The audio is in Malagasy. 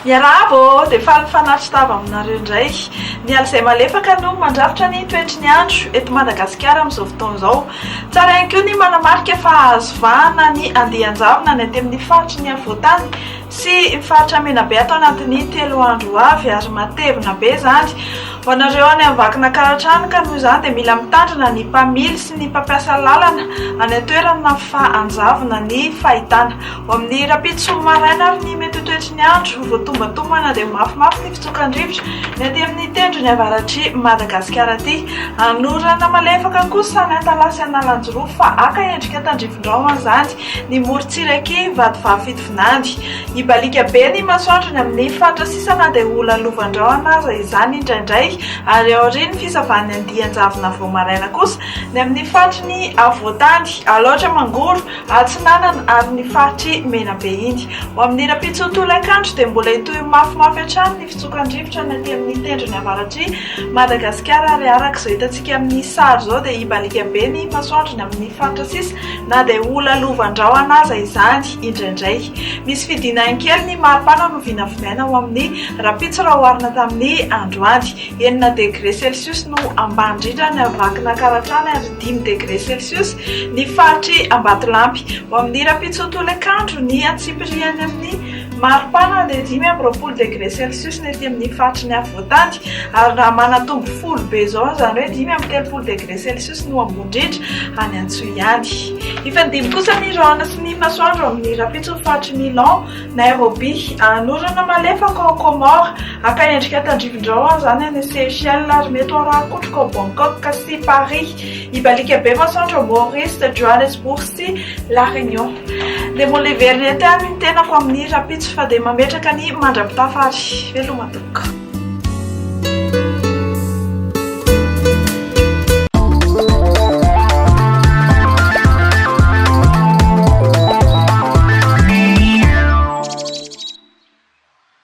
Miarahaba dia fanatrotava aminareo indray. Ny ala izay malefaka no mandrafitra ny toetry ny andro eto Madagasikara amin'izao fotoana izao. Tsara ihany koa ny manamarika fa azo vahana ny andian-javona ny aty amin'ny faritry ny afovoantany sy ny faritra Menabe atao anatin'ny 3 andro avy ary matevina be izany. Ho anareo any amin'ny vakina karatrano ka noho izany dia mila mitandrina ny mpamily sy ny mpampiasa lalana any an-toerana fa anjavona ny fahitana. Ho amin'ny rapitso maraina ary ny mety toetry ny andro voatombatomana dia mafimafy ny fitsokan-drivotra ny aty amin'ny tendrony avaratry Madagasikara aty. Anorana malefaka kosa ny antalasy analanjoroa fa aka endrika tandrivon-drahona izany ny morontsirak'i Vatovavy Fitovinany. Ibalika be ny masoandro ny amin'ny faritra sisana dia ola lovandrahona aza izany indraindray ary aorian'ny fisavan'ny andian-javona vao maraina kosa ny amin'ny faritry ny afovoantany aloatra Mangoro, Atsinanana ary ny faritry Menabe iny. Ho amin'ny rapitso tolakandro dia mbola hitohy mafimafy hatrany ny fitsokan-drivotra ny aty amin'ny tendrony avaratry Madagasikara ary araka izao hitantsika amin'ny sary izao dia ibalika be ny masoandro ny amin'ny faritra sisa na dia ola lovandrahona aza izany indraindray. Misy fidinany kely ny maripana no vinavinaina ho amin'ny rapitso raha oharina tamin'ny androany. 9 degré Celsius no ambany indrindra ny vakina karatrano ary 5 degré Celsius ny faritry Ambatolampy. Ho amin'ny rapitso tolakandro ny Antsipiriany amin'ny maripana dia 5 degré Celsius ny aty amin'ny faritry ny afovoantany ary raha manatombo folo be izao izany hoe 5 degré Celsius no ambony indrindra any Antsohiany. Ifandimby kosa ny rahona sy ny masoandro amin'ny rapitso faritry Milan, Nairobi, anorana malefaka ao Comore, aka endrika tandrivon-drahona izany any Seychelles ary mety arakotroko ao Bangkok sy Paris. Ibalika be masoandro Maurice, Johannesburg sy La Réunion. Dia mbola heverina ety any ny tenako amin'ny rapitso fa dia mametraka ny mandrapitafy ary veloma tokoa.